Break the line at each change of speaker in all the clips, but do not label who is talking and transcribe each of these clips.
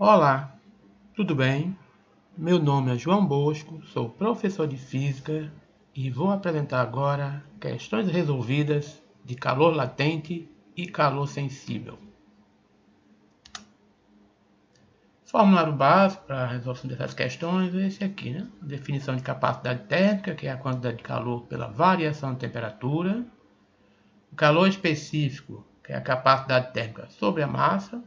Olá, tudo bem? Meu nome é João Bosco, sou professor de Física e vou apresentar agora questões resolvidas de calor latente e calor sensível. Formulário básico para a resolução dessas questões é esse aqui, né? Definição de capacidade térmica, que é a quantidade de calor pela variação de temperatura. O calor específico, que é a capacidade térmica sobre a massa.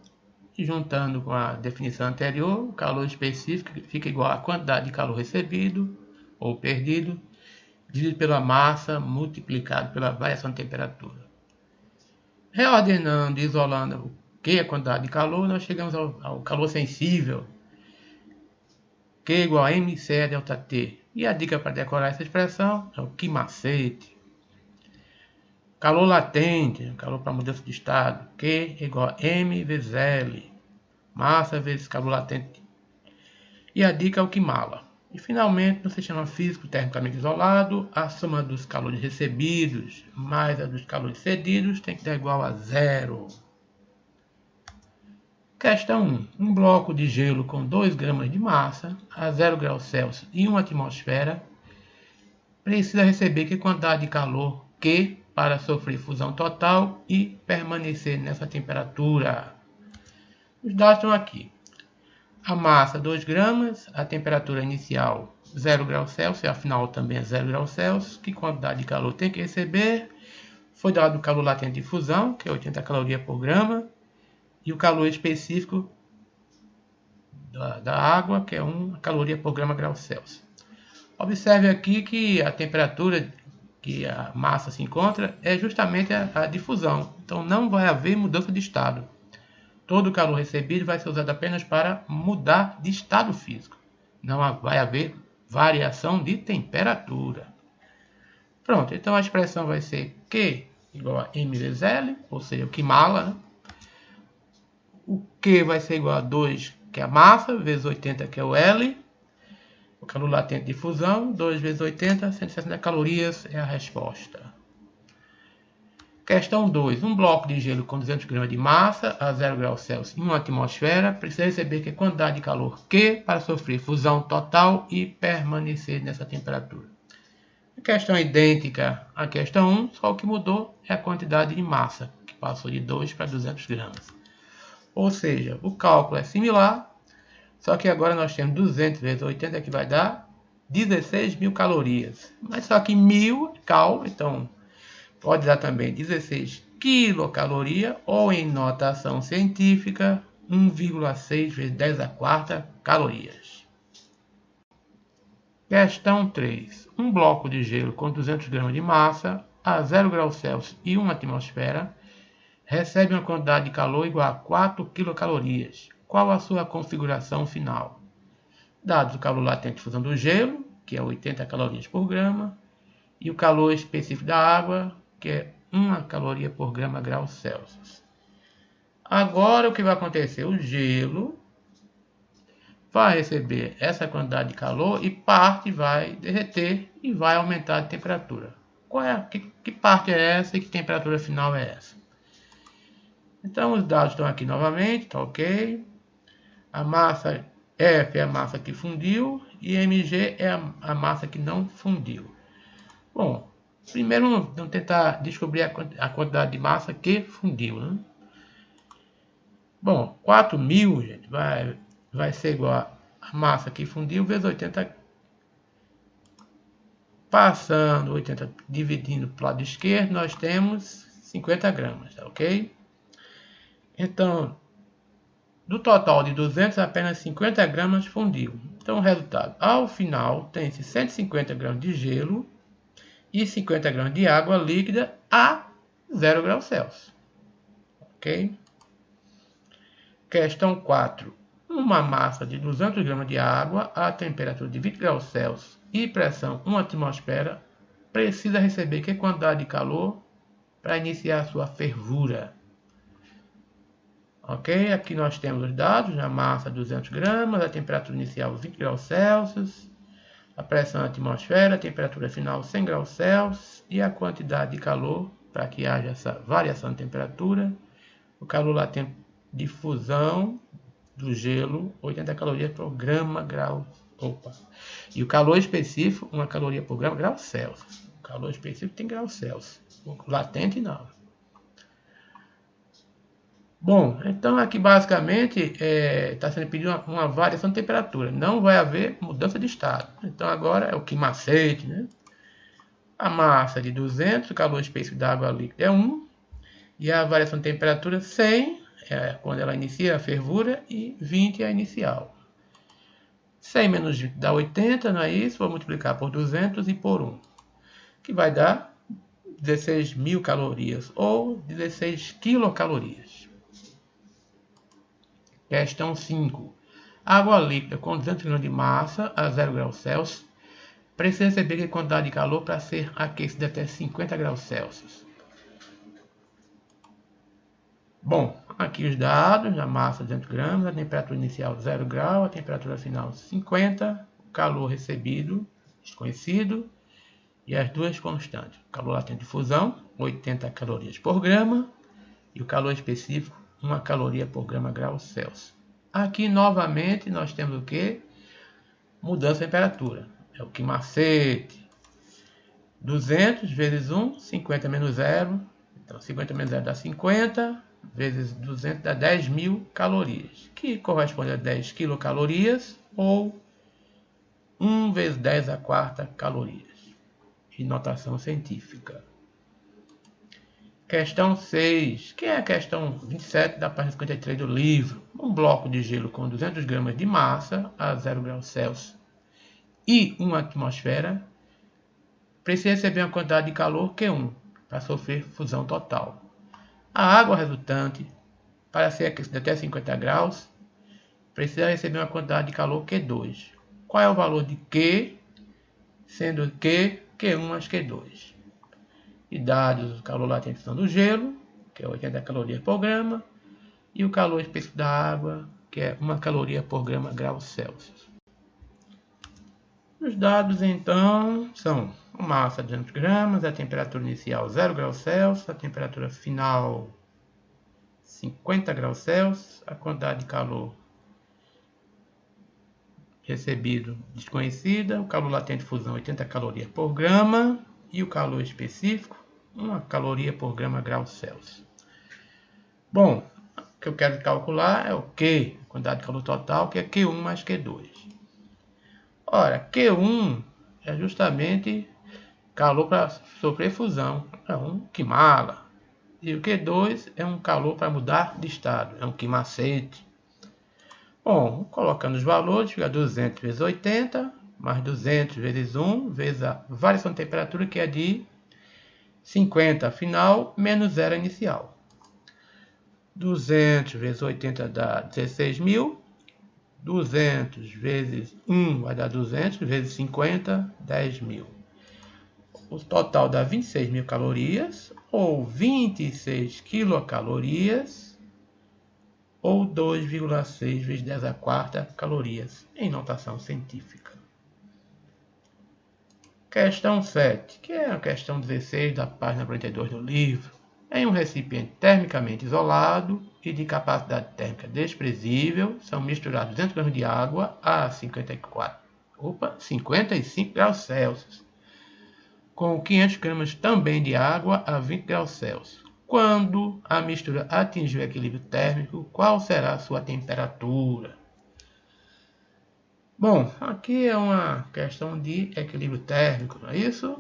E juntando com a definição anterior, o calor específico fica igual à quantidade de calor recebido ou perdido, dividido pela massa, multiplicado pela variação de temperatura. Reordenando e isolando o que é a quantidade de calor, nós chegamos ao calor sensível, Q igual a MC delta T. E a dica para decorar essa expressão é o que macete. Calor latente, calor para mudança de estado, Q igual a M vezes L. Massa vezes calor latente. E a dica é o que mala. E finalmente, no sistema físico termicamente isolado, a soma dos calores recebidos mais a dos calores cedidos tem que dar igual a zero. Questão 1. Um bloco de gelo com 2 gramas de massa a 0 graus Celsius e 1 atmosfera precisa receber que quantidade de calor Q para sofrer fusão total e permanecer nessa temperatura. Os dados estão aqui. A massa 2 gramas, a temperatura inicial 0 graus Celsius, e a final também é 0 graus Celsius. Que quantidade de calor tem que receber? Foi dado o calor latente de fusão, que é 80 calorias por grama, e o calor específico da água, que é 1 caloria por grama graus Celsius. Observe aqui que a temperatura que a massa se encontra é justamente a de fusão, então não vai haver mudança de estado. Todo o calor recebido vai ser usado apenas para mudar de estado físico. Não vai haver variação de temperatura. Pronto, então a expressão vai ser Q igual a M vezes L, ou seja, o que mala, né? O Q vai ser igual a 2, que é a massa, vezes 80, que é o L. O calor latente de fusão, 2 vezes 80, 160 calorias é a resposta. Questão 2. Um bloco de gelo com 200 gramas de massa a 0 graus Celsius em uma atmosfera precisa receber que quantidade de calor Q para sofrer fusão total e permanecer nessa temperatura. A questão é idêntica à questão 1, só o que mudou é a quantidade de massa, que passou de 2 para 200 gramas. Ou seja, o cálculo é similar, só que agora nós temos 200 vezes 80, que vai dar 16.000 calorias. Mas só que 1.000 cal, então pode dar também 16 quilocaloria ou em notação científica 1,6 vezes 10 a quarta calorias. Questão 3. Um bloco de gelo com 200 gramas de massa a 0 graus Celsius e 1 atmosfera recebe uma quantidade de calor igual a 4 quilocalorias. Qual a sua configuração final? Dados o calor latente de fusão do gelo, que é 80 calorias por grama, e o calor específico da água, que é 1 caloria por grama graus Celsius. Agora o que vai acontecer? O gelo vai receber essa quantidade de calor e parte vai derreter e vai aumentar a temperatura. Que parte é essa e que temperatura final é essa? Então os dados estão aqui novamente, tá ok? A massa F é a massa que fundiu e Mg é a massa que não fundiu. Bom, primeiro vamos tentar descobrir a quantidade de massa que fundiu, né? Bom, 4.000, gente, vai ser igual a massa que fundiu vezes 80. Passando 80, dividindo para o lado esquerdo, nós temos 50 gramas, tá ok? Então, do total de 200, apenas 50 gramas fundiu. Então, o resultado, ao final, tem-se 150 gramas de gelo e 50 gramas de água líquida a 0 graus Celsius. Ok? Questão 4. Uma massa de 200 gramas de água a temperatura de 20 graus Celsius e pressão 1 atmosfera precisa receber que quantidade de calor para iniciar sua fervura? Ok? Aqui nós temos os dados, a massa 200 gramas, a temperatura inicial 20 graus Celsius, a pressão atmosfera, a temperatura final 100 graus Celsius e a quantidade de calor para que haja essa variação de temperatura, o calor latente de fusão do gelo, 80 calorias por grama grau. E o calor específico, 1 caloria por grama grau Celsius. O calor específico tem grau Celsius. O latente não. Bom, então aqui basicamente está sendo pedida uma variação de temperatura. Não vai haver mudança de estado. Então agora é o quimacete, né? A massa de 200, o calor específico da água líquida é 1. E a variação de temperatura 100, quando ela inicia a fervura, e 20 é a inicial. 100 menos 20 dá 80, não é isso? Vou multiplicar por 200 e por 1. Que vai dar 16.000 calorias, ou 16 quilocalorias. Questão 5. Água líquida com 200 gramas de massa a 0 graus Celsius precisa receber que quantidade de calor para ser aquecida até 50 graus Celsius. Bom, aqui os dados, a massa 200 gramas, a temperatura inicial 0 grau, a temperatura final 50, o calor recebido desconhecido e as duas constantes. O calor latente de fusão, 80 calorias por grama, e o calor específico, 1 caloria por grama grau Celsius. Aqui novamente nós temos o que? Mudança de temperatura. É o quimacete. 200 vezes 1, 50 menos 0. Então 50 menos 0 dá 50, vezes 200 dá 10.000 calorias, que corresponde a 10 quilocalorias, ou 1 vezes 10 a quarta calorias. E notação científica. Questão 6, que é a questão 27 da página 53 do livro. Um bloco de gelo com 200 gramas de massa a 0 graus Celsius e 1 atmosfera precisa receber uma quantidade de calor Q1 para sofrer fusão total. A água resultante, para ser aquecida até 50 graus, precisa receber uma quantidade de calor Q2. Qual é o valor de Q, sendo que Q1 mais Q2? E dados o calor latente do gelo, que é 80 calorias por grama, e o calor específico da água, que é 1 caloria por grama grau Celsius. Os dados então são a massa 200 gramas, a temperatura inicial 0 graus Celsius, a temperatura final 50 graus Celsius, a quantidade de calor recebido desconhecida, o calor latente de fusão 80 calorias por grama e o calor específico 1 caloria por grama grau Celsius. Bom, o que eu quero calcular é o Q, a quantidade de calor total, que é Q1 mais Q2. Ora, Q1 é justamente calor para sofrer fusão, é um quimala. E o Q2 é um calor para mudar de estado, é um quimacete. Bom, colocando os valores, fica 200 vezes 80, mais 200 vezes 1, vezes a variação de temperatura, que é de 50 final, menos 0 inicial. 200 vezes 80 dá 16.000. 200 vezes 1 vai dar 200, vezes 50, 10.000. O total dá 26.000 calorias, ou 26 quilocalorias, ou 2,6 vezes 10 a quarta calorias, em notação científica. Questão 7, que é a questão 16 da página 42 do livro. Em um recipiente termicamente isolado e de capacidade térmica desprezível, são misturados 200 gramas de água a 55 graus Celsius, com 500 gramas também de água a 20 graus Celsius. Quando a mistura atingir o equilíbrio térmico, qual será a sua temperatura? Bom, aqui é uma questão de equilíbrio térmico, não é isso?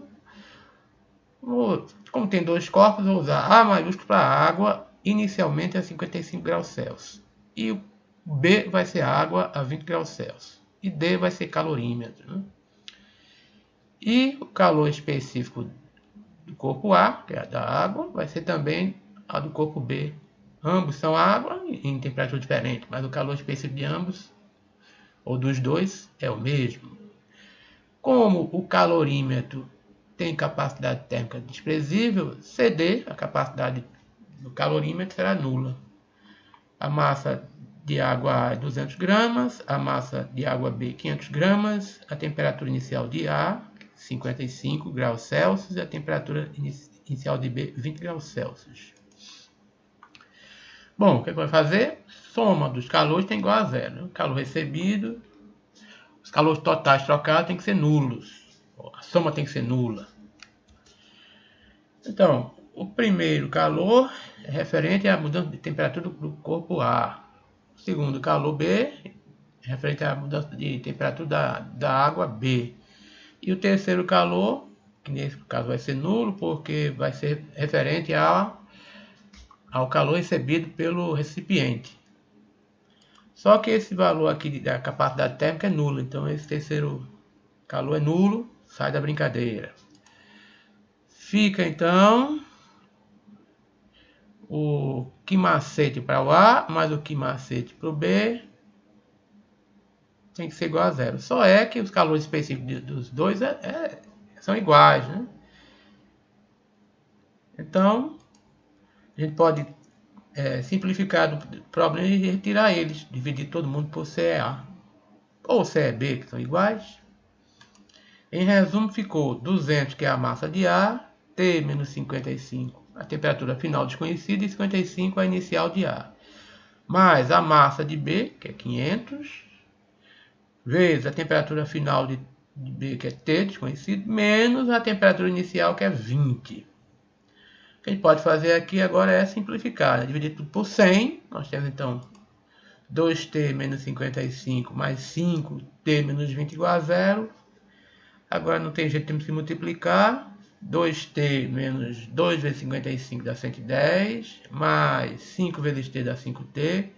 Como tem dois corpos, vou usar A maiúsculo para água, inicialmente a 55 graus Celsius. E o B vai ser água a 20 graus Celsius. E D vai ser calorímetro, né? E o calor específico do corpo A, que é a da água, vai ser também a do corpo B. Ambos são água em temperatura diferente, mas o calor específico de ambos, ou dos dois, é o mesmo. Como o calorímetro tem capacidade térmica desprezível, CD, a capacidade do calorímetro, será nula. A massa de água A é 200 gramas, a massa de água B 500 gramas, a temperatura inicial de A 55 graus Celsius e a temperatura inicial de B 20 graus Celsius. Bom, o que vai fazer? soma dos calores tem igual a zero. O calor recebido, os calores totais trocados tem que ser nulos. A soma tem que ser nula. Então, o primeiro calor é referente à mudança de temperatura do corpo A. O segundo calor B é referente à mudança de temperatura da água B. E o terceiro calor, que nesse caso vai ser nulo, porque vai ser referente ao calor recebido pelo recipiente. Só que esse valor aqui da capacidade térmica é nulo, então esse terceiro calor é nulo, sai da brincadeira. Fica então o quimacete para o A mais o quimacete para o B tem que ser igual a zero. Só é que os calores específicos dos dois são iguais, né? Então, a gente pode simplificar do problema e retirar eles, dividir todo mundo por CA ou CB, que são iguais. Em resumo, ficou 200, que é a massa de A, T menos 55, a temperatura final desconhecida, e 55, a inicial de A. Mais a massa de B, que é 500, vezes a temperatura final de B, que é T, desconhecido, menos a temperatura inicial, que é 20. O que a gente pode fazer aqui agora é simplificar, né? Dividir tudo por 100, nós temos então 2T menos 55 mais 5T menos 20 igual a zero. Agora não tem jeito, temos que multiplicar. 2T menos 2 vezes 55 dá 110, mais 5 vezes T dá 5T,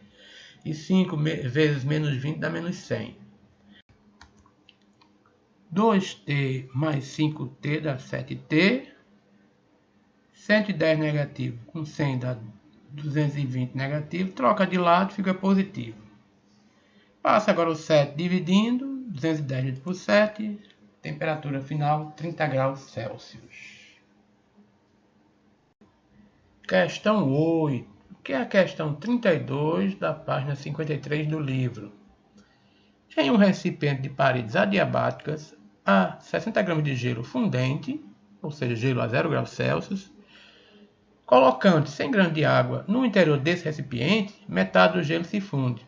e 5 vezes menos 20 dá menos 100. 2T mais 5T dá 7T, 110 negativo com 100 dá 220 negativo, troca de lado, fica positivo. Passa agora o 7 dividindo, 210 dividido por 7, temperatura final 30 graus Celsius. Questão 8, que é a questão 32 da página 53 do livro. Em um recipiente de paredes adiabáticas, há 60 gramas de gelo fundente, ou seja, gelo a 0 graus Celsius. Colocando 100 gramas de água no interior desse recipiente, metade do gelo se funde.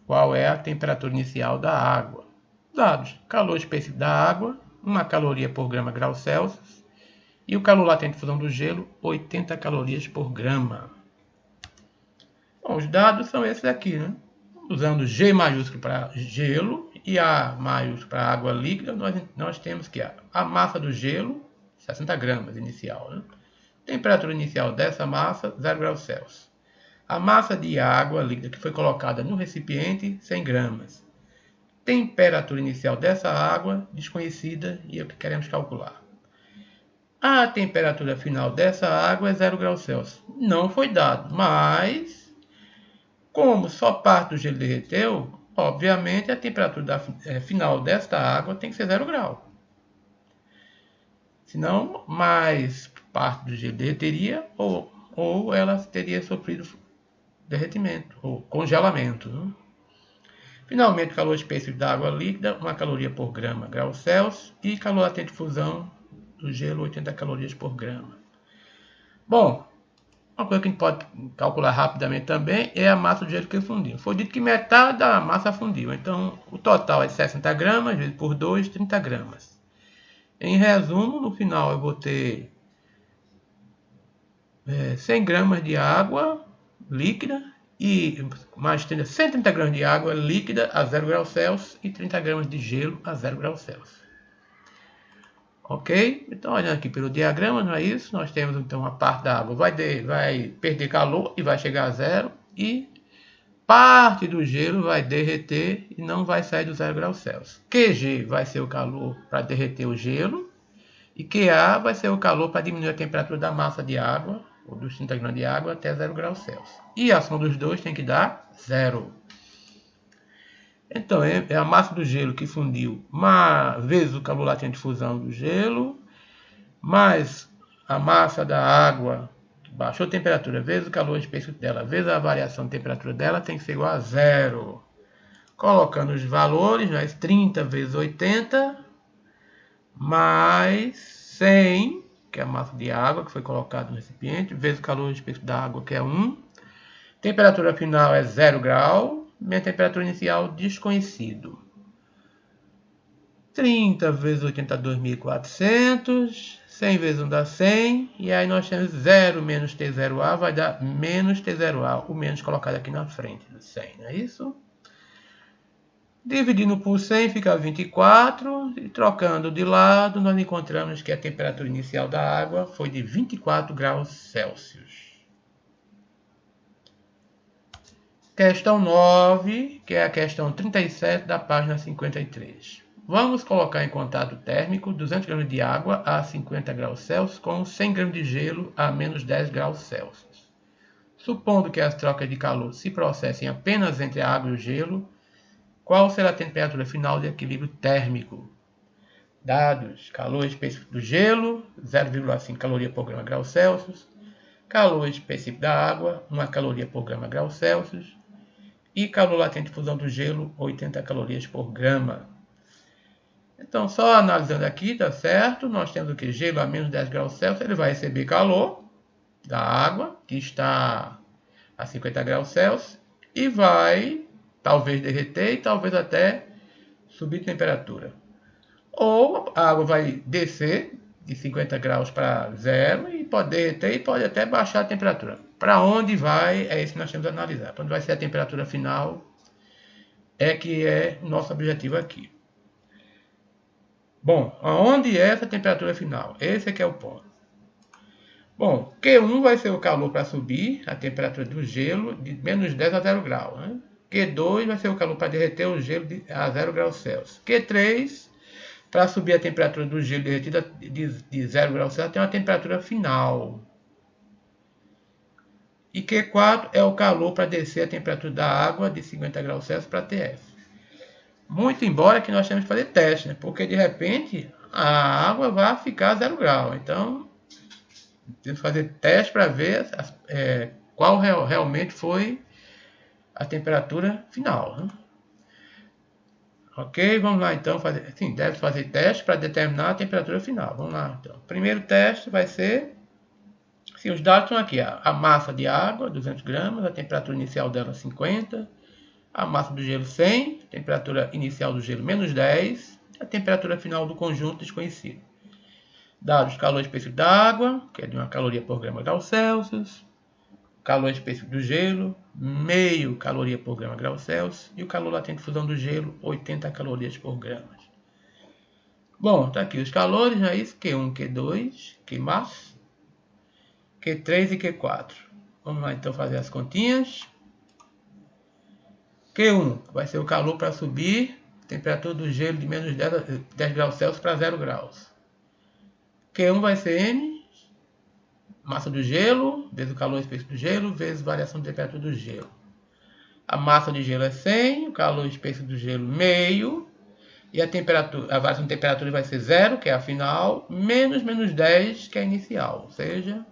Qual é a temperatura inicial da água? Dados: calor específico da água, 1 caloria por grama grau Celsius, e o calor latente de fusão do gelo, 80 calorias por grama. Bom, os dados são esses aqui, né? Usando G maiúsculo para gelo e A maiúsculo para água líquida, nós temos que a massa do gelo, 60 gramas inicial, né? Temperatura inicial dessa massa, 0 graus Celsius. A massa de água líquida que foi colocada no recipiente, 100 gramas. Temperatura inicial dessa água, desconhecida, e é o que queremos calcular. A temperatura final dessa água é 0 graus Celsius. Não foi dado, mas como só parte do gelo derreteu, obviamente a temperatura final desta água tem que ser 0 grau. Senão, mais parte do gelo derreteria ou ela teria sofrido derretimento ou congelamento, né? Finalmente, o calor específico da água líquida, 1 caloria por grama grau Celsius, e calor latente de fusão do gelo, 80 calorias por grama. Bom, uma coisa que a gente pode calcular rapidamente também é a massa do gelo que fundiu. Foi dito que metade da massa fundiu, então o total é 60 gramas, vezes por 2, 30 gramas. Em resumo, no final eu vou ter 100 gramas de água líquida e mais 130 gramas de água líquida a 0 graus Celsius e 30 gramas de gelo a 0 graus Celsius. Ok? Então, olhando aqui pelo diagrama, não é isso? Nós temos então a parte da água vai perder calor e vai chegar a zero, e parte do gelo vai derreter e não vai sair do 0 graus Celsius. QG vai ser o calor para derreter o gelo, e QA vai ser o calor para diminuir a temperatura da massa de água, ou dos 30 gramas de água, até 0 graus Celsius. E a soma dos dois tem que dar 0. Então, é a massa do gelo que fundiu, vezes o calor latente de fusão do gelo, mais a massa da água que baixou a temperatura, vezes o calor específico dela, vezes a variação de temperatura dela, tem que ser igual a 0. Colocando os valores, nós 30 vezes 80, mais 100, que é a massa de água que foi colocada no recipiente, vezes o calor específico da água, que é 1. Temperatura final é 0 grau. Minha temperatura inicial desconhecido. 30 vezes 82.400. 100 vezes 1 dá 100. E aí nós temos 0 menos T0A vai dar menos T0A. O menos colocado aqui na frente do 100, não é isso? Dividindo por 100 fica 24. E trocando de lado, nós encontramos que a temperatura inicial da água foi de 24 graus Celsius. Questão 9, que é a questão 37 da página 53. Vamos colocar em contato térmico 200 gramas de água a 50 graus Celsius com 100 gramas de gelo a menos 10 graus Celsius. Supondo que as trocas de calor se processem apenas entre a água e o gelo, qual será a temperatura final de equilíbrio térmico? Dados: calor específico do gelo, 0,5 caloria por grama grau Celsius. Calor específico da água, 1 caloria por grama grau Celsius. E calor latente de fusão do gelo, 80 calorias por grama. Então, só analisando aqui, tá certo? Nós temos o que? Gelo a menos 10 graus Celsius, ele vai receber calor da água, que está a 50 graus Celsius, e vai talvez derreter e talvez até subir de temperatura. Ou a água vai descer de 50 graus para 0 e pode derreter e pode até baixar a temperatura. Para onde vai, é isso que nós temos que analisar. Para onde vai ser a temperatura final, é que é nosso objetivo aqui. Bom, aonde é essa temperatura final? Esse aqui é o ponto. Bom, Q1 vai ser o calor para subir a temperatura do gelo de menos 10 a 0 grau. Né? Q2 vai ser o calor para derreter o gelo a 0 graus Celsius. Q3, para subir a temperatura do gelo derretido de 0 graus Celsius, tem uma temperatura final. E Q4 é o calor para descer a temperatura da água de 50 graus Celsius para TF. Muito embora que nós temos que fazer teste, né? Porque de repente a água vai ficar 0 grau. Então, temos que fazer teste para ver qual realmente foi a temperatura final. Né? Ok, vamos lá então fazer. Sim, deve fazer teste para determinar a temperatura final. Vamos lá então. Primeiro teste vai ser. Sim, os dados estão aqui. A massa de água, 200 gramas, a temperatura inicial dela 50. A massa do gelo 100, a temperatura inicial do gelo menos 10, a temperatura final do conjunto desconhecido. Dados: calor específico da água, que é de 1 caloria por grama grau Celsius, calor específico do gelo, meio caloria por grama grau Celsius, e o calor latente de fusão do gelo, 80 calorias por grama. Bom, tá aqui os calores, é isso, Q1, Q2, Qmax, Q3 e Q4. Vamos lá então fazer as continhas. Q1 vai ser o calor para subir a temperatura do gelo de menos 10 graus Celsius para 0 graus. Q1 vai ser M, massa do gelo, vezes o calor específico do gelo, vezes variação de temperatura do gelo. A massa de gelo é 100, o calor específico do gelo meio, e a variação de temperatura vai ser 0, que é a final, menos 10, que é a inicial. Ou seja,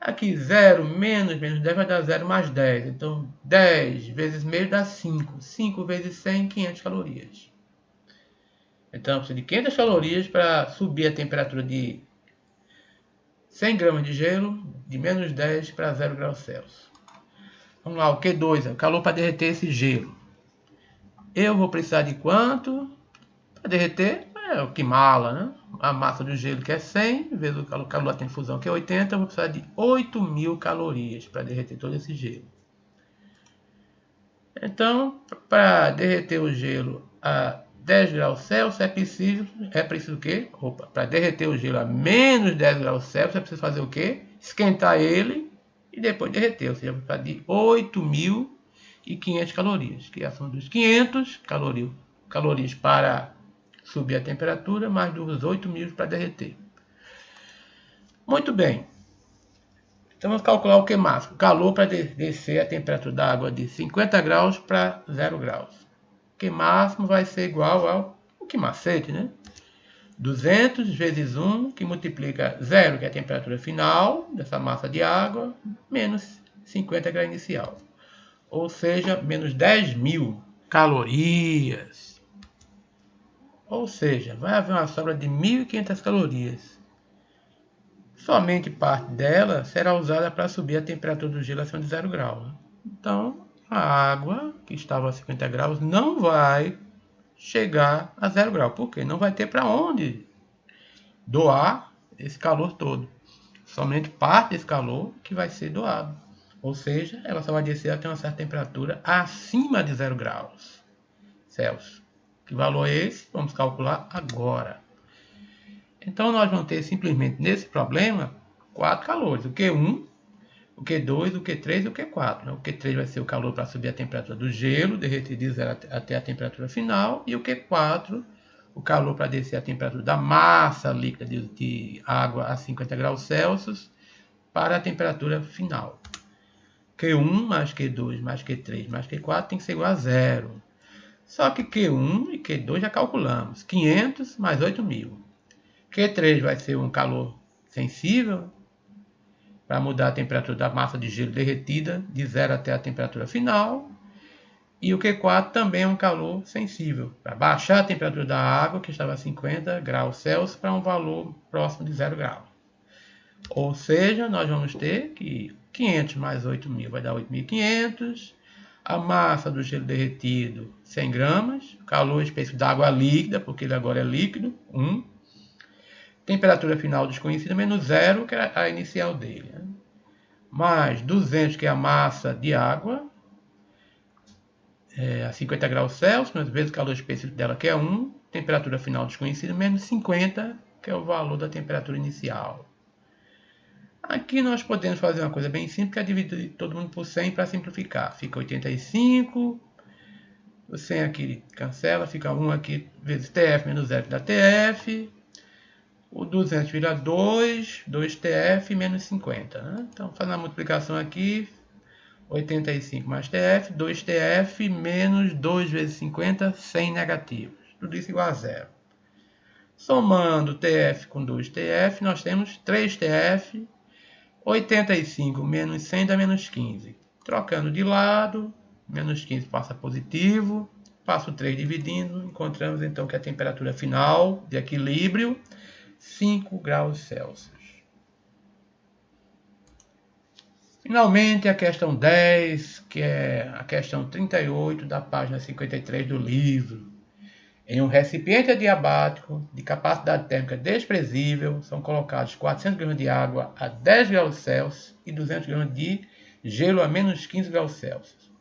aqui 0 menos 10 vai dar 0 mais 10. Então 10 vezes meio dá 5. 5 vezes 100, 500 calorias. Então precisa de 500 calorias para subir a temperatura de 100 gramas de gelo de menos 10 para 0 graus Celsius. Vamos lá, o Q2 é o calor para derreter esse gelo. Eu vou precisar de quanto? Para derreter, é o que mala, né? A massa do gelo que é 100, vezes o calor latente de fusão que é 80, eu vou precisar de 8.000 calorias para derreter todo esse gelo. Então, para derreter o gelo a 10 graus Celsius é preciso o quê? Para derreter o gelo a menos 10 graus Celsius é preciso fazer o quê? Esquentar ele e depois derreter. Ou seja, vai precisar de 8.500 calorias, que são dos 500 calorias para subir a temperatura, mais dos 8.000 para derreter. Muito bem. Então vamos calcular o Qmax, o calor para descer a temperatura da água de 50 graus para 0 graus. Qmax vai ser igual ao Qmacete, né? 200 vezes 1, que multiplica 0, que é a temperatura final dessa massa de água, menos 50, que é a inicial. Ou seja, menos 10.000 calorias. Ou seja, vai haver uma sobra de 1.500 calorias. Somente parte dela será usada para subir a temperatura do gelo acima de 0 grau. Né? Então, a água que estava a 50 graus não vai chegar a 0 grau. Por quê? Não vai ter para onde doar esse calor todo. Somente parte desse calor que vai ser doado. Ou seja, ela só vai descer até uma certa temperatura acima de 0 graus Celsius. Que valor é esse? Vamos calcular agora. Então, nós vamos ter simplesmente nesse problema 4 calores. O Q1, o Q2, o Q3 e o Q4. O Q3 vai ser o calor para subir a temperatura do gelo, derreter de 0 até a temperatura final. E o Q4, o calor para descer a temperatura da massa líquida de água a 50 graus Celsius para a temperatura final. Q1 mais Q2 mais Q3 mais Q4 tem que ser igual a 0. Só que Q1 e Q2 já calculamos. 500 mais 8.000. Q3 vai ser um calor sensível para mudar a temperatura da massa de gelo derretida de 0 até a temperatura final. E o Q4 também é um calor sensível para baixar a temperatura da água, que estava a 50 graus Celsius, para um valor próximo de 0 graus. Ou seja, nós vamos ter que 500 mais 8.000 vai dar 8.500. A massa do gelo derretido, 100 gramas. Calor específico da água líquida, porque ele agora é líquido, 1. Temperatura final desconhecida, menos 0, que é a inicial dele. Né? Mais 200, que é a massa de água, a 50 graus Celsius, vezes o calor específico dela, que é 1. Temperatura final desconhecida, menos 50, que é o valor da temperatura inicial. Aqui nós podemos fazer uma coisa bem simples, que é dividir todo mundo por 100 para simplificar. Fica 85, o 100 aqui cancela, fica 1 aqui vezes TF menos 0 dá TF. O 200 vira 2, 2TF menos 50. Né? Então, fazendo a multiplicação aqui, 85 mais TF, 2TF menos 2 vezes 50, 100 negativos. Tudo isso igual a 0. Somando TF com 2TF, nós temos 3TF. 85 menos 100 dá menos 15. Trocando de lado, menos 15 passa positivo. Passo 3 dividindo, encontramos então que a temperatura final de equilíbrio 5 graus Celsius. Finalmente, a questão 10, que é a questão 38 da página 53 do livro. Em um recipiente adiabático de capacidade térmica desprezível, são colocados 400 gramas de água a 10 graus Celsius e 200 gramas de gelo a menos 15 graus Celsius.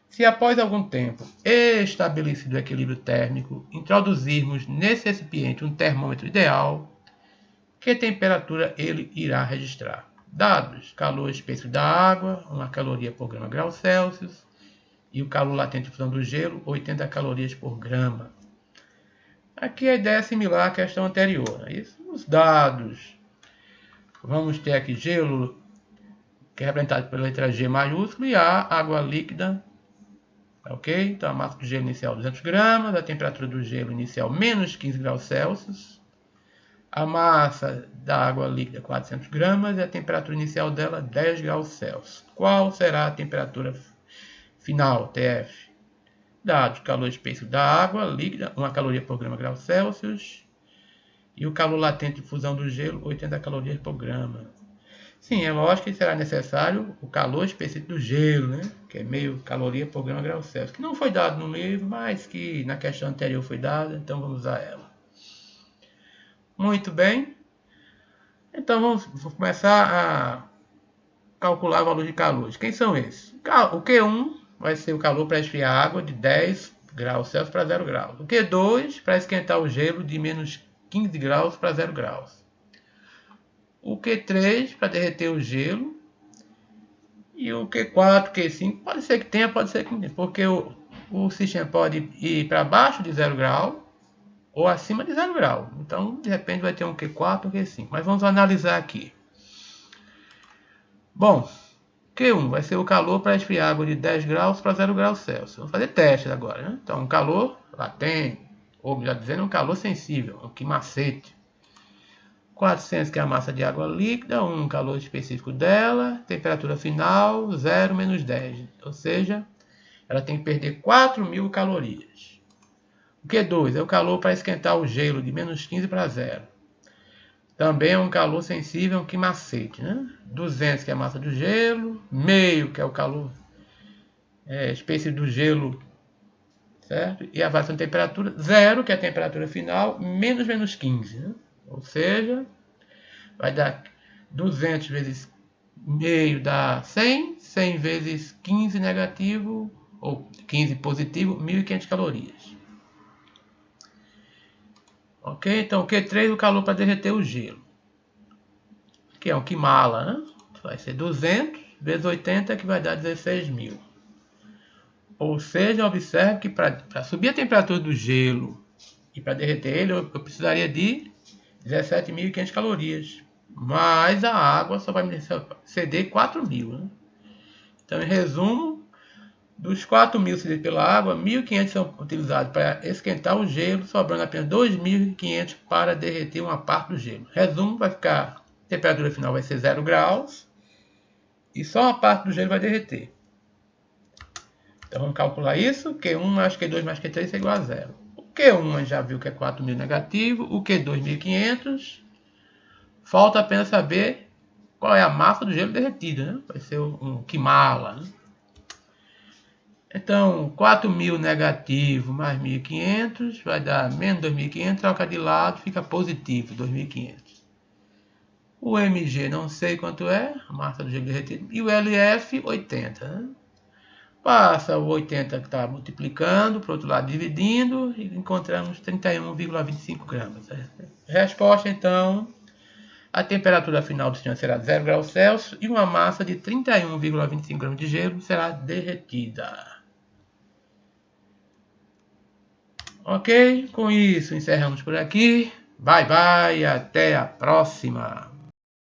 Se após algum tempo estabelecido o equilíbrio térmico, introduzirmos nesse recipiente um termômetro ideal, que temperatura ele irá registrar? Dados: calor específico da água, 1 caloria por grama grau Celsius, e o calor latente de fusão do gelo, 80 calorias por grama. Aqui a ideia é similar à questão anterior. Né? Isso, os dados. Vamos ter aqui gelo, que é representado pela letra G maiúscula, e A, água líquida. Ok? Então a massa do gelo inicial 200 gramas, a temperatura do gelo inicial menos 15 graus Celsius, a massa da água líquida 400 gramas e a temperatura inicial dela 10 graus Celsius. Qual será a temperatura final, TF? Dados: calor específico da água líquida, 1 caloria por grama grau Celsius, e o calor latente de fusão do gelo, 80 calorias por grama. Sim, é lógico que será necessário o calor específico do gelo, né? Que é meio caloria por grama grau Celsius, que não foi dado no livro, mas que na questão anterior foi dada, então vamos usar ela. Muito bem. Então vamos começar a calcular o valor de calores. Quem são esses? O Q1 vai ser o calor para esfriar a água de 10 graus Celsius para 0 graus. O Q2 para esquentar o gelo de menos 15 graus para 0 graus. O Q3 para derreter o gelo. E o Q4, Q5, pode ser que tenha, pode ser que não tenha. Porque o sistema pode ir para baixo de 0 grau ou acima de 0 grau. Então, de repente, vai ter um Q4 ou Q5. Mas vamos analisar aqui. Bom, Q1 vai ser o calor para esfriar água de 10 graus para 0 graus Celsius. Vamos fazer testes agora, né? Então, um calor latente, ou melhor dizendo, um calor sensível, um quimacete. 400, que é a massa de água líquida, um calor específico dela, temperatura final, 0 menos 10. Ou seja, ela tem que perder 4.000 calorias. O Q2 é o calor para esquentar o gelo de menos 15 para 0. Também é um calor sensível, um quimacete, né? 200, que é a massa do gelo, meio, que é o calor espécie do gelo, certo? E a variação de temperatura, 0, que é a temperatura final, menos 15, né? Ou seja, vai dar 200 vezes meio dá 100, 100 vezes 15 negativo, ou 15 positivo, 1.500 calorias. Ok? Então, o Q3, o calor para derreter o gelo. Que é um Kimala, né? Vai ser 200 vezes 80, que vai dar 16.000. Ou seja, observe que para subir a temperatura do gelo e para derreter ele, eu precisaria de 17.500 calorias. Mas a água só vai me ceder 4.000. Né? Então, em resumo, dos 4.000 cedidos pela água, 1.500 são utilizados para esquentar o gelo, sobrando apenas 2.500 para derreter uma parte do gelo. Resumo, vai ficar, a temperatura final vai ser 0 graus e só uma parte do gelo vai derreter. Então vamos calcular isso, Q1 mais Q2 mais Q3 é igual a 0. O Q1 já viu que é 4.000 negativo, o Q2 1.500. Falta apenas saber qual é a massa do gelo derretido, né? Vai ser um Kimala, né? Então, 4.000 negativo mais 1.500 vai dar menos 2.500, troca de lado, fica positivo, 2.500. O Mg não sei quanto é, a massa do gelo derretido, e o LF, 80. Né? Passa o 80 que está multiplicando, para o outro lado dividindo, e encontramos 31,25 gramas. Resposta, então, a temperatura final do sistema será 0 graus Celsius e uma massa de 31,25 gramas de gelo será derretida. Ok? Com isso, encerramos por aqui. Bye, bye, até a próxima.